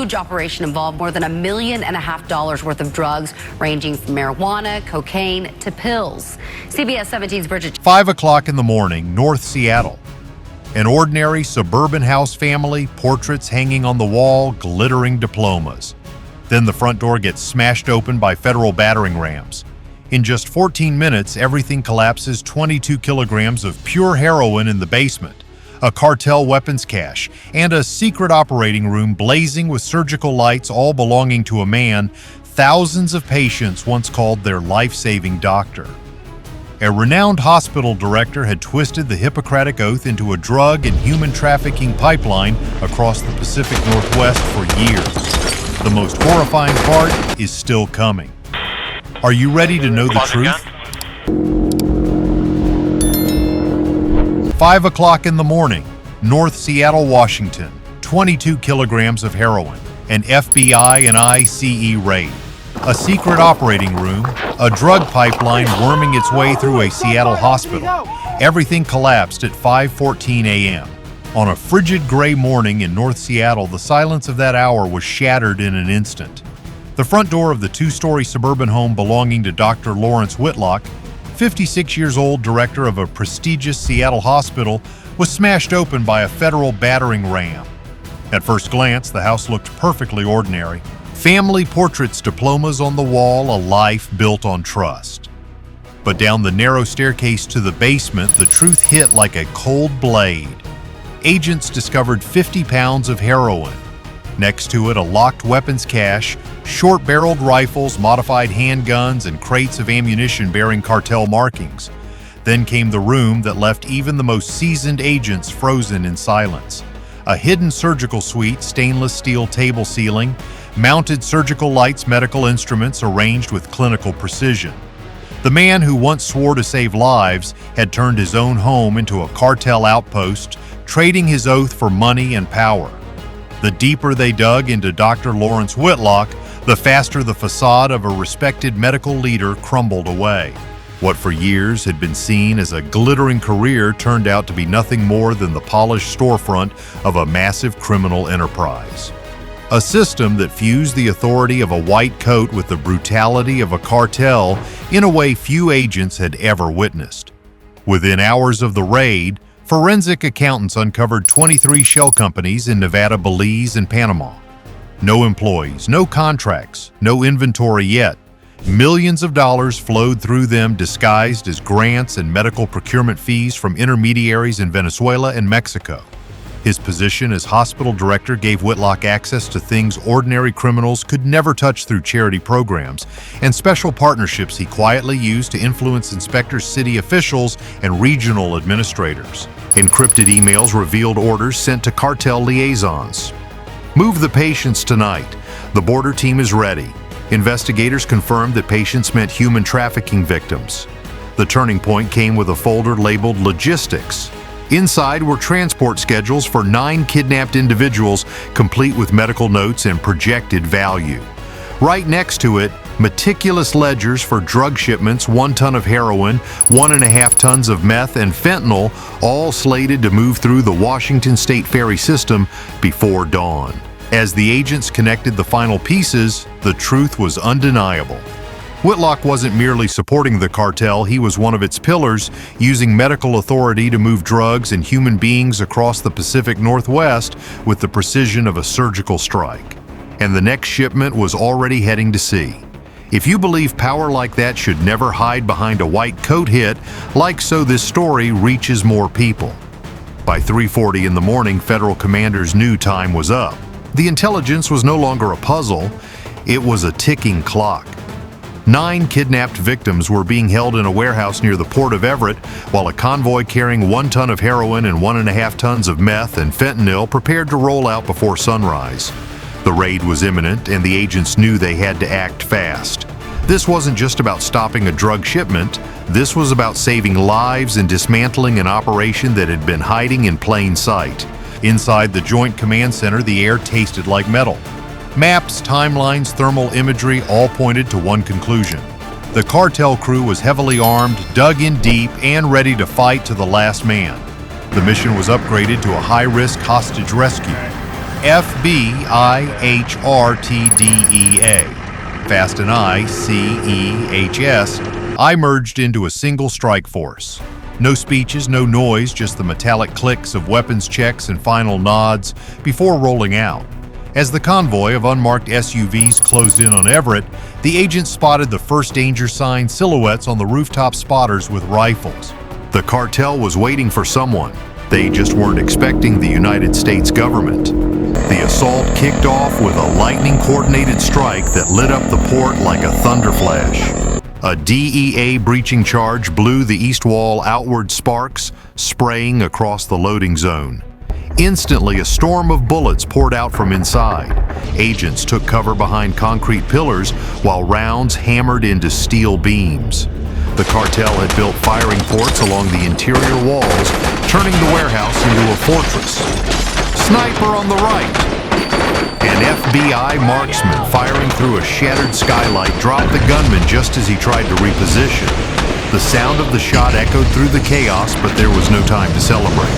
huge operation involved more than $1.5 million worth of drugs, ranging from marijuana, cocaine to pills. CBS 17's Bridget. 5 o'clock in the morning, North Seattle. An ordinary suburban house family, portraits hanging on the wall, glittering diplomas. Then the front door gets smashed open by federal battering rams. In just 14 minutes, everything collapses. 22 kilograms of pure heroin in the basement, a cartel weapons cache, and a secret operating room blazing with surgical lights, all belonging to a man thousands of patients once called their life-saving doctor. A renowned hospital director had twisted the Hippocratic Oath into a drug and human trafficking pipeline across the Pacific Northwest for years. The most horrifying part is still coming. Are you ready to know the truth? 5 o'clock in the morning, North Seattle, Washington. 22 kilograms of heroin, an FBI and ICE raid. A secret operating room, a drug pipeline worming its way through a Seattle hospital. Everything collapsed at 5:14 a.m. On a frigid gray morning in North Seattle, the silence of that hour was shattered in an instant. The front door of the two-story suburban home belonging to Dr. Lawrence Whitlock, 56 years old, director of a prestigious Seattle hospital, was smashed open by a federal battering ram. At first glance, the house looked perfectly ordinary. Family portraits, diplomas on the wall, a life built on trust. But down the narrow staircase to the basement, the truth hit like a cold blade. Agents discovered 50 pounds of heroin. Next to it, a locked weapons cache, short-barreled rifles, modified handguns, and crates of ammunition bearing cartel markings. Then came the room that left even the most seasoned agents frozen in silence. A hidden surgical suite, stainless steel table ceiling, mounted surgical lights, medical instruments arranged with clinical precision. The man who once swore to save lives had turned his own home into a cartel outpost, trading his oath for money and power. The deeper they dug into Dr. Lawrence Whitlock, the faster the facade of a respected medical leader crumbled away. What for years had been seen as a glittering career turned out to be nothing more than the polished storefront of a massive criminal enterprise. A system that fused the authority of a white coat with the brutality of a cartel in a way few agents had ever witnessed. Within hours of the raid, forensic accountants uncovered 23 shell companies in Nevada, Belize, and Panama. No employees, no contracts, no inventory yet. Millions of dollars flowed through them disguised as grants and medical procurement fees from intermediaries in Venezuela and Mexico. His position as hospital director gave Whitlock access to things ordinary criminals could never touch through charity programs, and special partnerships he quietly used to influence inspectors, city officials, and regional administrators. Encrypted emails revealed orders sent to cartel liaisons. Move the patients tonight. The border team is ready. Investigators confirmed that patients meant human trafficking victims. The turning point came with a folder labeled Logistics. Inside were transport schedules for 9 kidnapped individuals, complete with medical notes and projected value. Right next to it, meticulous ledgers for drug shipments, 1 ton of heroin, 1.5 tons of meth and fentanyl, all slated to move through the Washington State ferry system before dawn. As the agents connected the final pieces, the truth was undeniable. Whitlock wasn't merely supporting the cartel, he was one of its pillars, using medical authority to move drugs and human beings across the Pacific Northwest with the precision of a surgical strike. And the next shipment was already heading to sea. If you believe power like that should never hide behind a white coat hit, like so this story reaches more people. By 3:40 in the morning, federal commanders knew time was up. The intelligence was no longer a puzzle, it was a ticking clock. 9 kidnapped victims were being held in a warehouse near the Port of Everett, while a convoy carrying 1 ton of heroin and 1.5 tons of meth and fentanyl prepared to roll out before sunrise. The raid was imminent, and the agents knew they had to act fast. This wasn't just about stopping a drug shipment, this was about saving lives and dismantling an operation that had been hiding in plain sight. Inside the Joint Command Center, the air tasted like metal. Maps, timelines, thermal imagery all pointed to one conclusion. The cartel crew was heavily armed, dug in deep, and ready to fight to the last man. The mission was upgraded to a high-risk hostage rescue. F-B-I-H-R-T-D-E-A. Fast and I, C-E-H-S, I merged into a single strike force. No speeches, no noise, just the metallic clicks of weapons checks and final nods before rolling out. As the convoy of unmarked SUVs closed in on Everett, the agents spotted the first danger sign silhouettes on the rooftop spotters with rifles. The cartel was waiting for someone. They just weren't expecting the United States government. The assault kicked off with a lightning-coordinated strike that lit up the port like a thunder flash. A DEA breaching charge blew the east wall outward, sparks spraying across the loading zone. Instantly, a storm of bullets poured out from inside. Agents took cover behind concrete pillars while rounds hammered into steel beams. The cartel had built firing ports along the interior walls, turning the warehouse into a fortress. Sniper on the right! An FBI marksman firing through a shattered skylight dropped the gunman just as he tried to reposition. The sound of the shot echoed through the chaos, but there was no time to celebrate.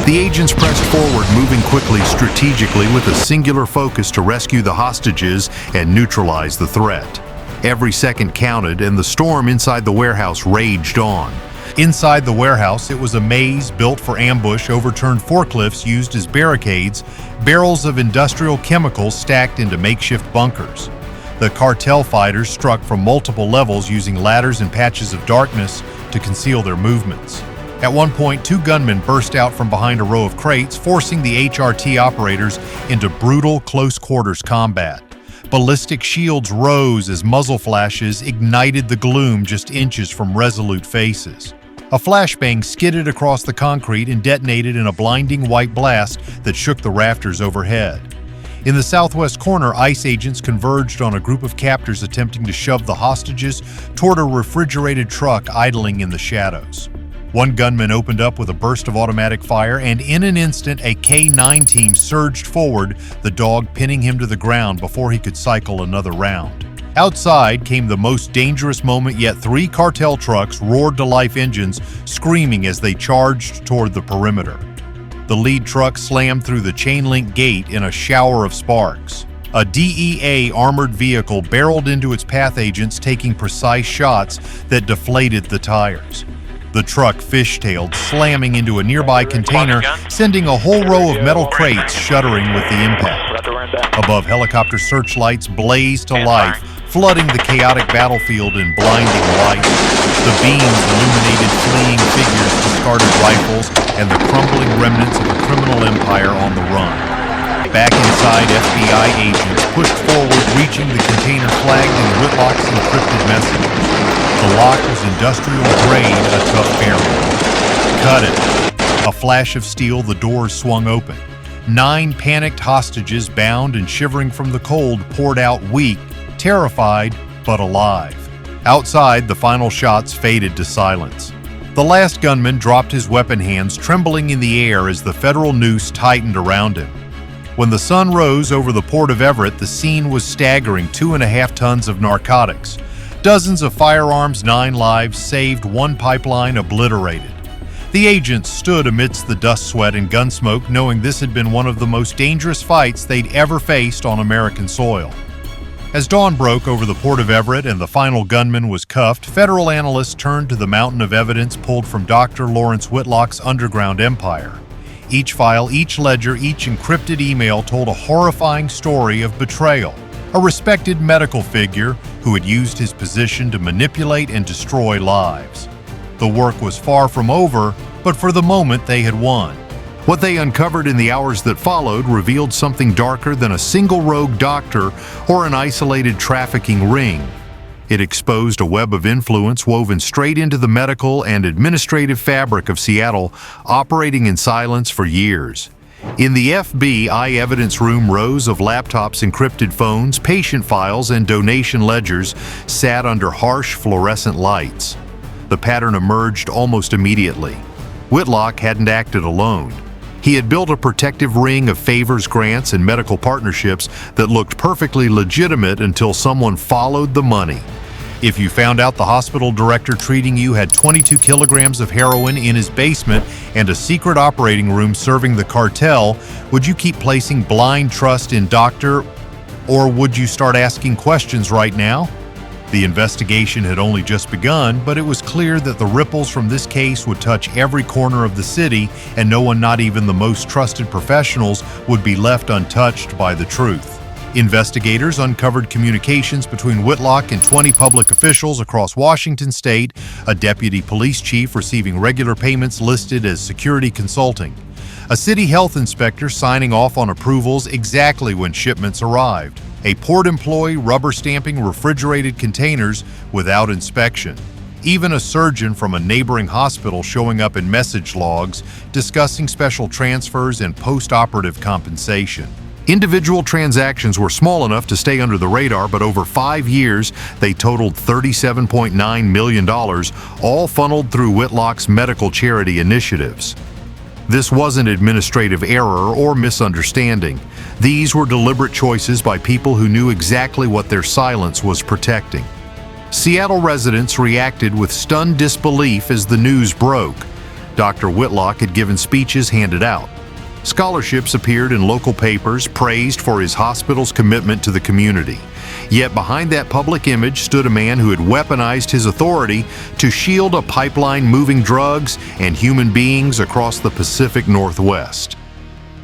The agents pressed forward, moving quickly, strategically, with a singular focus to rescue the hostages and neutralize the threat. Every second counted, and the storm inside the warehouse raged on. Inside the warehouse, it was a maze built for ambush, overturned forklifts used as barricades, barrels of industrial chemicals stacked into makeshift bunkers. The cartel fighters struck from multiple levels using ladders and patches of darkness to conceal their movements. At one point, two gunmen burst out from behind a row of crates, forcing the HRT operators into brutal close-quarters combat. Ballistic shields rose as muzzle flashes ignited the gloom just inches from resolute faces. A flashbang skidded across the concrete and detonated in a blinding white blast that shook the rafters overhead. In the southwest corner, ICE agents converged on a group of captors attempting to shove the hostages toward a refrigerated truck idling in the shadows. One gunman opened up with a burst of automatic fire, and in an instant, a K-9 team surged forward, the dog pinning him to the ground before he could cycle another round. Outside came the most dangerous moment yet. Three cartel trucks roared to life, engines screaming as they charged toward the perimeter. The lead truck slammed through the chain-link gate in a shower of sparks. A DEA armored vehicle barreled into its path agents, taking precise shots that deflated the tires. The truck fishtailed, slamming into a nearby container, sending a whole row of metal crates shuddering with the impact. Above, helicopter searchlights blazed to life, flooding the chaotic battlefield in blinding light. The beams illuminated fleeing figures, discarded rifles, and the crumbling remnants of a criminal empire on the run. Back inside, FBI agents pushed forward, reaching the container flagged in Whitlock's encrypted messages. The lock was industrial grade, a tough barrel. Cut it. A flash of steel, the doors swung open. 9 panicked hostages, bound and shivering from the cold, poured out, weak, terrified, but alive. Outside, the final shots faded to silence. The last gunman dropped his weapon hands, trembling in the air as the federal noose tightened around him. When the sun rose over the Port of Everett, the scene was staggering. 2.5 tons of narcotics. Dozens of firearms, 9 lives saved, 1 pipeline obliterated. The agents stood amidst the dust, sweat, and gun smoke, knowing this had been one of the most dangerous fights they'd ever faced on American soil. As dawn broke over the Port of Everett and the final gunman was cuffed, federal analysts turned to the mountain of evidence pulled from Dr. Lawrence Whitlock's underground empire. Each file, each ledger, each encrypted email told a horrifying story of betrayal. A respected medical figure who had used his position to manipulate and destroy lives. The work was far from over, but for the moment they had won. What they uncovered in the hours that followed revealed something darker than a single rogue doctor or an isolated trafficking ring. It exposed a web of influence woven straight into the medical and administrative fabric of Seattle, operating in silence for years. In the FBI evidence room, rows of laptops, encrypted phones, patient files, and donation ledgers sat under harsh fluorescent lights. The pattern emerged almost immediately. Whitlock hadn't acted alone. He had built a protective ring of favors, grants, and medical partnerships that looked perfectly legitimate until someone followed the money. If you found out the hospital director treating you had 22 kilograms of heroin in his basement and a secret operating room serving the cartel, would you keep placing blind trust in Dr. or would you start asking questions right now? The investigation had only just begun, but it was clear that the ripples from this case would touch every corner of the city, and no one, not even the most trusted professionals, would be left untouched by the truth. Investigators uncovered communications between Whitlock and 20 public officials across Washington state, a deputy police chief receiving regular payments listed as security consulting, a city health inspector signing off on approvals exactly when shipments arrived, a port employee rubber stamping refrigerated containers without inspection, even a surgeon from a neighboring hospital showing up in message logs discussing special transfers and post-operative compensation. Individual transactions were small enough to stay under the radar, but over 5 years, they totaled $37.9 million, all funneled through Whitlock's medical charity initiatives. This wasn't administrative error or misunderstanding. These were deliberate choices by people who knew exactly what their silence was protecting. Seattle residents reacted with stunned disbelief as the news broke. Dr. Whitlock had given speeches handed out. Scholarships appeared in local papers, praised for his hospital's commitment to the community. Yet behind that public image stood a man who had weaponized his authority to shield a pipeline moving drugs and human beings across the Pacific Northwest.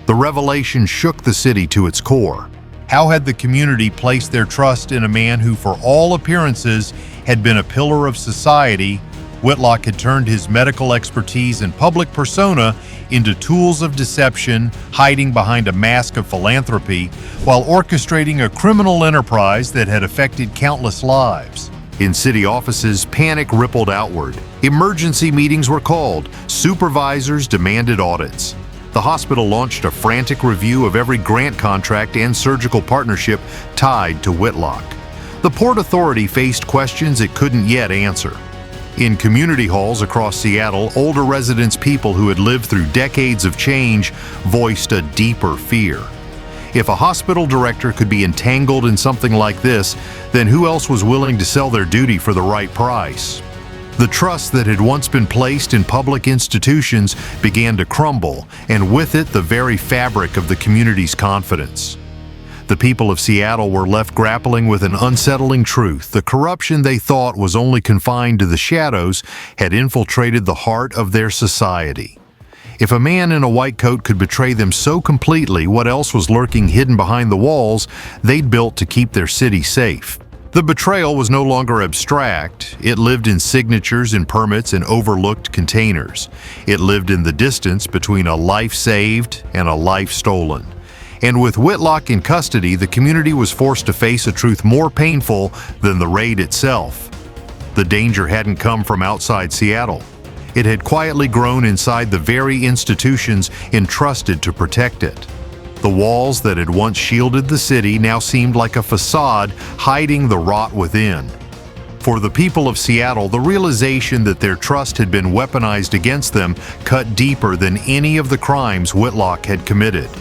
The revelation shook the city to its core. How had the community placed their trust in a man who, for all appearances, had been a pillar of society? Whitlock had turned his medical expertise and public persona into tools of deception, hiding behind a mask of philanthropy, while orchestrating a criminal enterprise that had affected countless lives. In city offices, panic rippled outward. Emergency meetings were called. Supervisors demanded audits. The hospital launched a frantic review of every grant contract and surgical partnership tied to Whitlock. The Port Authority faced questions it couldn't yet answer. In community halls across Seattle, older residents, people who had lived through decades of change, voiced a deeper fear. If a hospital director could be entangled in something like this, then who else was willing to sell their duty for the right price? The trust that had once been placed in public institutions began to crumble, and with it the very fabric of the community's confidence. The people of Seattle were left grappling with an unsettling truth. The corruption they thought was only confined to the shadows had infiltrated the heart of their society. If a man in a white coat could betray them so completely, what else was lurking hidden behind the walls they'd built to keep their city safe? The betrayal was no longer abstract. It lived in signatures and permits and overlooked containers. It lived in the distance between a life saved and a life stolen. And with Whitlock in custody, the community was forced to face a truth more painful than the raid itself. The danger hadn't come from outside Seattle. It had quietly grown inside the very institutions entrusted to protect it. The walls that had once shielded the city now seemed like a facade hiding the rot within. For the people of Seattle, the realization that their trust had been weaponized against them cut deeper than any of the crimes Whitlock had committed.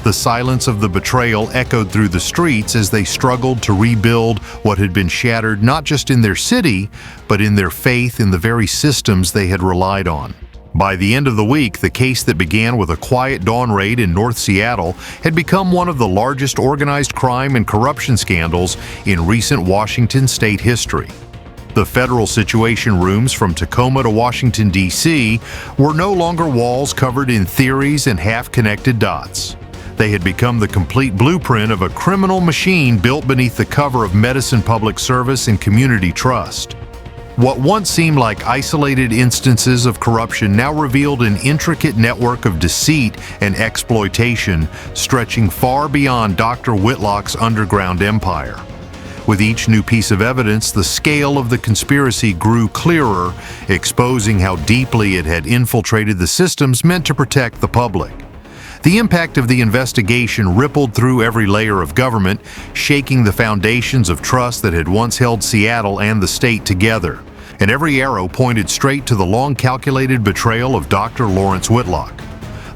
The silence of the betrayal echoed through the streets as they struggled to rebuild what had been shattered not just in their city, but in their faith in the very systems they had relied on. By the end of the week, the case that began with a quiet dawn raid in North Seattle had become one of the largest organized crime and corruption scandals in recent Washington state history. The federal situation rooms from Tacoma to Washington, D.C. were no longer walls covered in theories and half-connected dots. They had become the complete blueprint of a criminal machine built beneath the cover of medicine, public service, and community trust. What once seemed like isolated instances of corruption now revealed an intricate network of deceit and exploitation stretching far beyond Dr. Whitlock's underground empire. With each new piece of evidence, the scale of the conspiracy grew clearer, exposing how deeply it had infiltrated the systems meant to protect the public. The impact of the investigation rippled through every layer of government, shaking the foundations of trust that had once held Seattle and the state together. And every arrow pointed straight to the long-calculated betrayal of Dr. Lawrence Whitlock.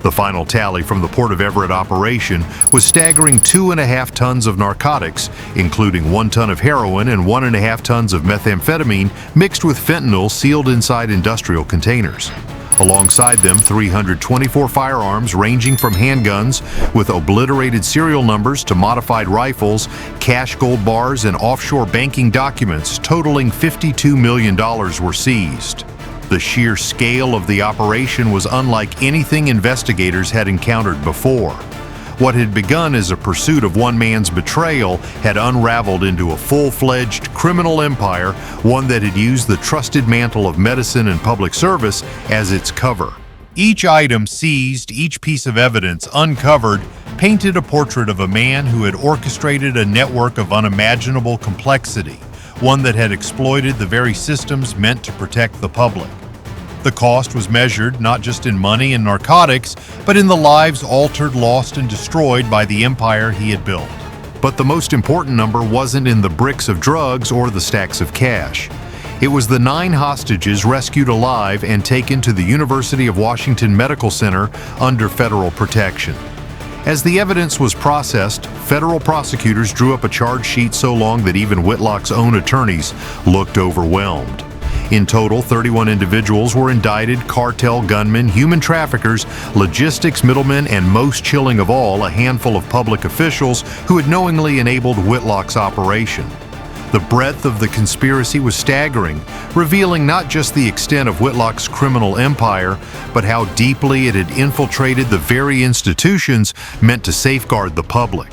The final tally from the Port of Everett operation was staggering 2.5 tons of narcotics, including 1 ton of heroin and 1.5 tons of methamphetamine mixed with fentanyl sealed inside industrial containers. Alongside them, 324 firearms ranging from handguns with obliterated serial numbers to modified rifles, cash gold bars, and offshore banking documents totaling $52 million were seized. The sheer scale of the operation was unlike anything investigators had encountered before. What had begun as a pursuit of one man's betrayal had unraveled into a full-fledged criminal empire, one that had used the trusted mantle of medicine and public service as its cover. Each item seized, each piece of evidence uncovered, painted a portrait of a man who had orchestrated a network of unimaginable complexity, one that had exploited the very systems meant to protect the public. The cost was measured not just in money and narcotics, but in the lives altered, lost, and destroyed by the empire he had built. But the most important number wasn't in the bricks of drugs or the stacks of cash. It was the 9 hostages rescued alive and taken to the University of Washington Medical Center under federal protection. As the evidence was processed, federal prosecutors drew up a charge sheet so long that even Whitlock's own attorneys looked overwhelmed. In total, 31 individuals were indicted: cartel gunmen, human traffickers, logistics middlemen, and most chilling of all, a handful of public officials who had knowingly enabled Whitlock's operation. The breadth of the conspiracy was staggering, revealing not just the extent of Whitlock's criminal empire, but how deeply it had infiltrated the very institutions meant to safeguard the public.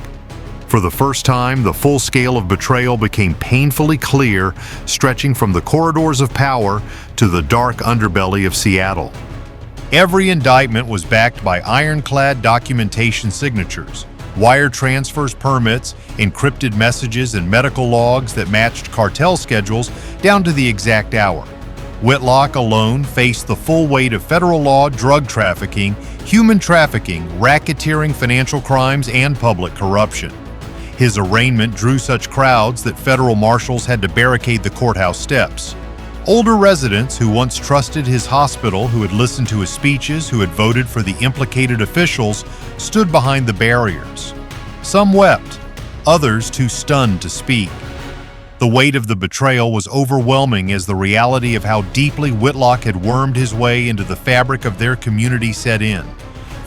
For the first time, the full scale of betrayal became painfully clear, stretching from the corridors of power to the dark underbelly of Seattle. Every indictment was backed by ironclad documentation signatures, wire transfers, permits, encrypted messages, and medical logs that matched cartel schedules down to the exact hour. Whitlock alone faced the full weight of federal law, drug trafficking, human trafficking, racketeering, financial crimes, and public corruption. His arraignment drew such crowds that federal marshals had to barricade the courthouse steps. Older residents who once trusted his hospital, who had listened to his speeches, who had voted for the implicated officials, stood behind the barriers. Some wept, others too stunned to speak. The weight of the betrayal was overwhelming as the reality of how deeply Whitlock had wormed his way into the fabric of their community set in.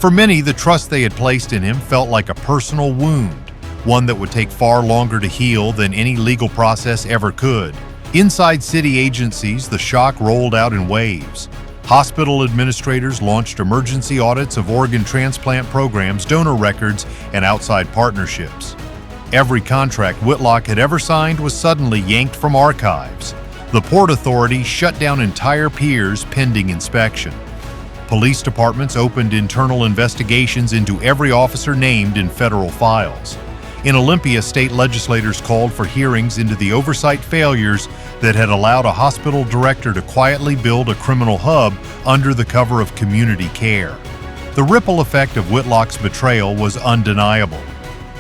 For many, the trust they had placed in him felt like a personal wound, one that would take far longer to heal than any legal process ever could. Inside city agencies, the shock rolled out in waves. Hospital administrators launched emergency audits of organ transplant programs, donor records, and outside partnerships. Every contract Whitlock had ever signed was suddenly yanked from archives. The Port Authority shut down entire piers pending inspection. Police departments opened internal investigations into every officer named in federal files. In Olympia, state legislators called for hearings into the oversight failures that had allowed a hospital director to quietly build a criminal hub under the cover of community care. The ripple effect of Whitlock's betrayal was undeniable.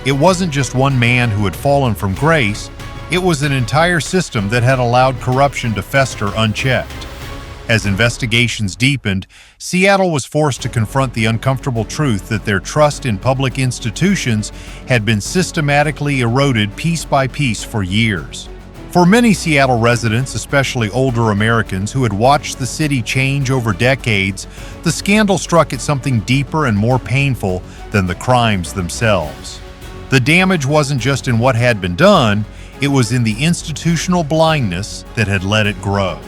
It wasn't just one man who had fallen from grace, it was an entire system that had allowed corruption to fester unchecked. As investigations deepened, Seattle was forced to confront the uncomfortable truth that their trust in public institutions had been systematically eroded piece by piece for years. For many Seattle residents, especially older Americans who had watched the city change over decades, the scandal struck at something deeper and more painful than the crimes themselves. The damage wasn't just in what had been done, it was in the institutional blindness that had let it grow.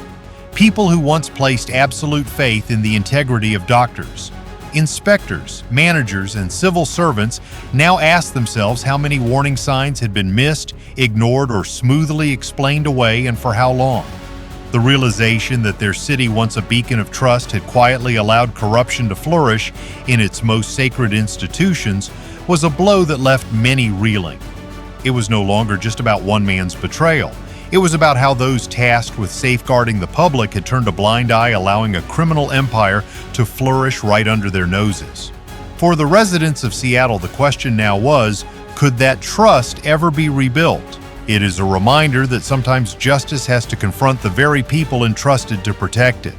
People who once placed absolute faith in the integrity of doctors, inspectors, managers, and civil servants now asked themselves how many warning signs had been missed, ignored, or smoothly explained away, and for how long. The realization that their city, once a beacon of trust, had quietly allowed corruption to flourish in its most sacred institutions was a blow that left many reeling. It was no longer just about one man's betrayal. It was about how those tasked with safeguarding the public had turned a blind eye, allowing a criminal empire to flourish right under their noses. For the residents of Seattle, the question now was, could that trust ever be rebuilt? It is a reminder that sometimes justice has to confront the very people entrusted to protect it.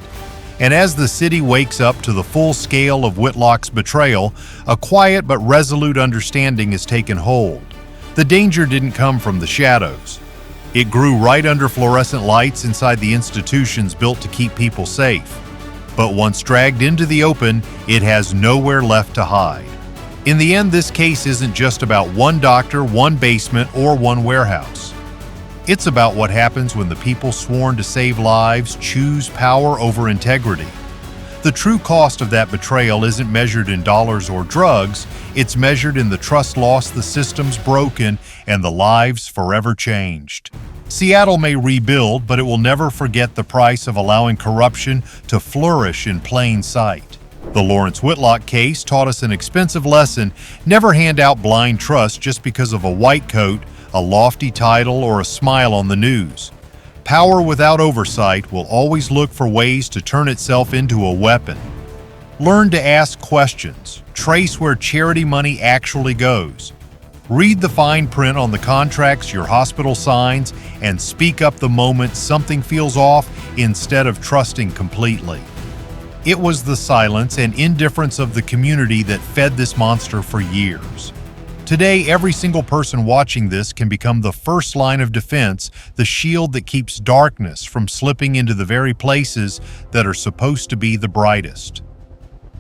And as the city wakes up to the full scale of Whitlock's betrayal, a quiet but resolute understanding has taken hold. The danger didn't come from the shadows. It grew right under fluorescent lights inside the institutions built to keep people safe. But once dragged into the open, it has nowhere left to hide. In the end, this case isn't just about one doctor, one basement, or one warehouse. It's about what happens when the people sworn to save lives choose power over integrity. The true cost of that betrayal isn't measured in dollars or drugs, it's measured in the trust lost, the systems broken, and the lives forever changed. Seattle may rebuild, but it will never forget the price of allowing corruption to flourish in plain sight. The Lawrence Whitlock case taught us an expensive lesson: never hand out blind trust just because of a white coat, a lofty title, or a smile on the news. Power without oversight will always look for ways to turn itself into a weapon. Learn to ask questions, trace where charity money actually goes. Read the fine print on the contracts your hospital signs, and speak up the moment something feels off instead of trusting completely. It was the silence and indifference of the community that fed this monster for years. Today, every single person watching this can become the first line of defense, the shield that keeps darkness from slipping into the very places that are supposed to be the brightest.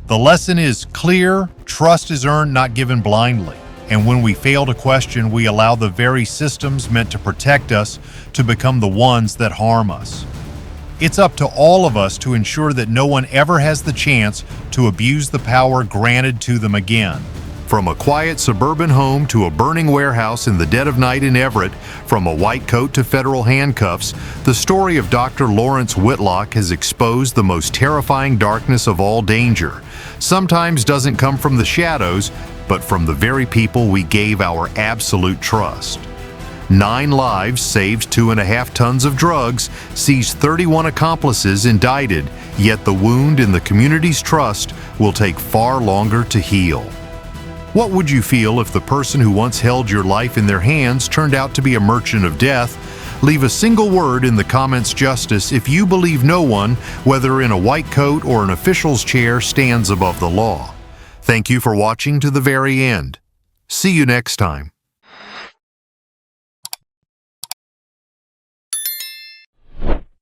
The lesson is clear: trust is earned, not given blindly. And when we fail to question, we allow the very systems meant to protect us to become the ones that harm us. It's up to all of us to ensure that no one ever has the chance to abuse the power granted to them again. From a quiet suburban home to a burning warehouse in the dead of night in Everett, from a white coat to federal handcuffs, the story of Dr. Lawrence Whitlock has exposed the most terrifying darkness of all danger. Sometimes doesn't come from the shadows, but from the very people we gave our absolute trust. 9 lives saved, 2.5 tons of drugs, seized 31 accomplices indicted, yet the wound in the community's trust will take far longer to heal. What would you feel if the person who once held your life in their hands turned out to be a merchant of death? Leave a single word in the comments, Justice, if you believe no one, whether in a white coat or an official's chair, stands above the law. Thank you for watching to the very end. See you next time.